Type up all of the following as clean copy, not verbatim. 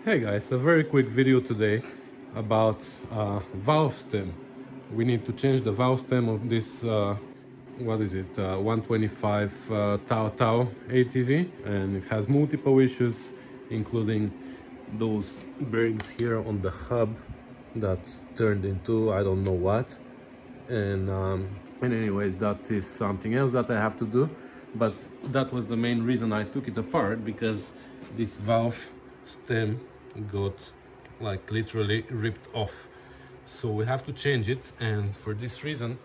Hey guys, a very quick video today about valve stem. We need to change the valve stem of this, what is it, 125 Tau ATV, and it has multiple issues, including those bearings here on the hub that turned into I don't know what. And anyways, that is something else that I have to do, but that was the main reason I took it apart, because this valve stem got like literally ripped off, so we have to change it. And for this reason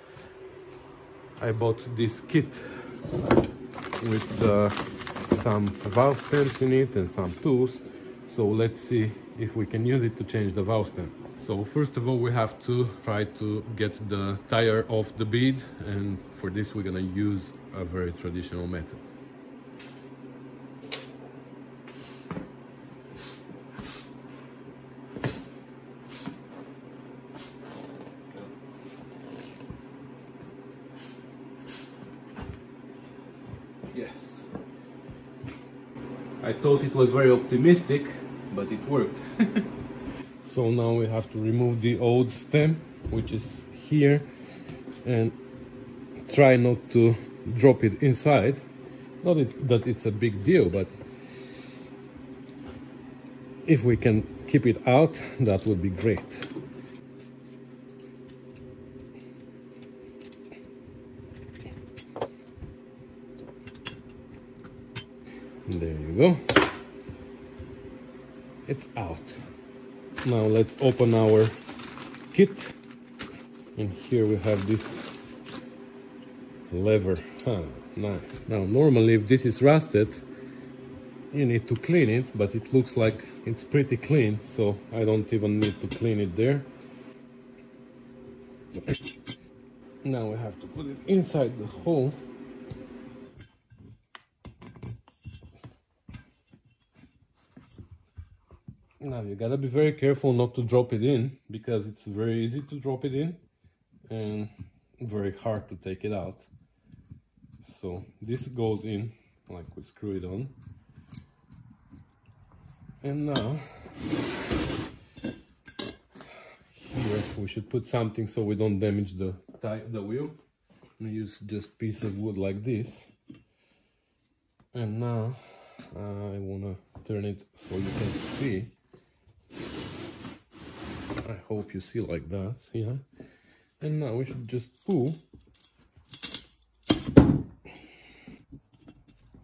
I bought this kit with some valve stems in it and some tools. So let's see if we can use it to change the valve stem. So first of all, we have to try to get the tire off the bead, and for this we're gonna use a very traditional method. Yes, I thought it was very optimistic, but it worked. So now we have to remove the old stem, which is here, and try not to drop it inside. Not that it's a big deal, but if we can keep it out, that would be great. There you go. It's out. Now let's open our kit, and here we have this lever. Nice. Now normally if this is rusted, you need to clean it, but it looks like it's pretty clean, so I don't even need to clean it there. Now we have to put it inside the hole. Now you gotta be very careful not to drop it in, because it's very easy to drop it in and very hard to take it out. So this goes in like we screw it on. And now here we should put something so we don't damage the wheel. I use just piece of wood like this. And now I wanna turn it so you can see. I hope you see like that, yeah. And now we should just pull,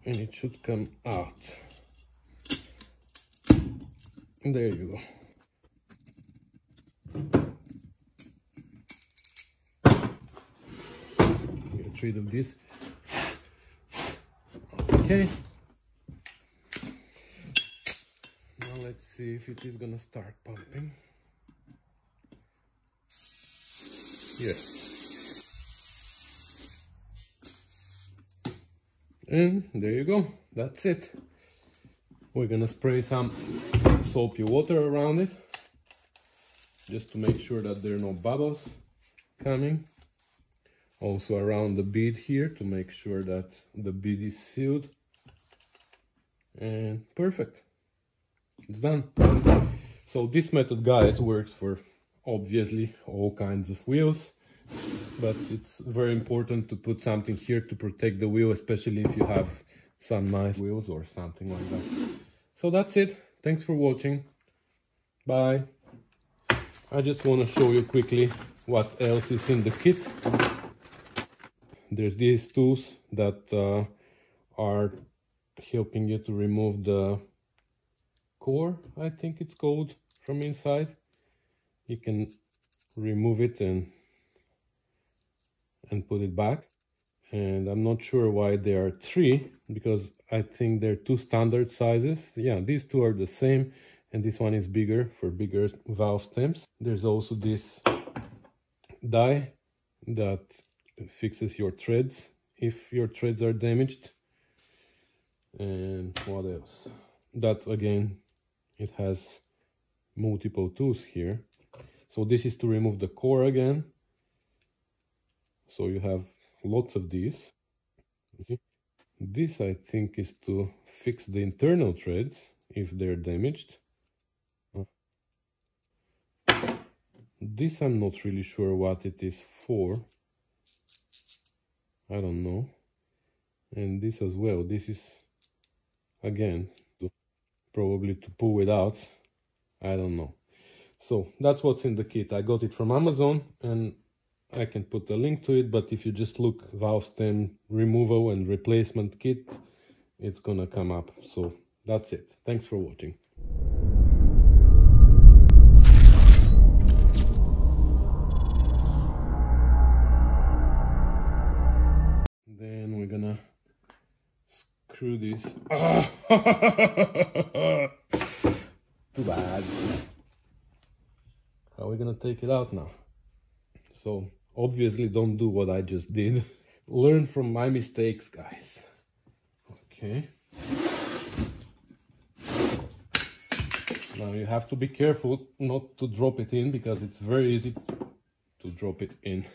and it should come out. And there you go. Get rid of this. Okay. Now let's see if it is gonna start pumping. Yes. And there you go. That's it. We're gonna spray some soapy water around it, just to make sure that there are no bubbles coming. Also around the bead here, to make sure that the bead is sealed. And perfect. It's done. So this method, guys, works for obviously all kinds of wheels, but it's very important to put something here to protect the wheel, especially if you have some nice wheels or something like that. So that's it. Thanks for watching. Bye. I just want to show you quickly what else is in the kit. There's these tools that are helping you to remove the core, I think it's called, from inside. You can remove it and put it back. And I'm not sure why there are three, because I think they're two standard sizes. Yeah, these two are the same, and this one is bigger for bigger valve stems. There's also this die that fixes your threads if your threads are damaged. And what else? That again, it has multiple tools here. So this is to remove the core again. So you have lots of these. This, I think, is to fix the internal threads if they're damaged. This I'm not really sure what it is for. I don't know. And this as well. This is, again, probably to pull it out. I don't know. So that's what's in the kit. I got it from Amazon, and I can put a link to it, but if you just look valve stem removal and replacement kit, it's gonna come up. So that's it. Thanks for watching. Then we're gonna screw this. Too bad. How are we gonna take it out now? So obviously don't do what I just did. Learn from my mistakes, guys. Okay. Now you have to be careful not to drop it in, because it's very easy to drop it in.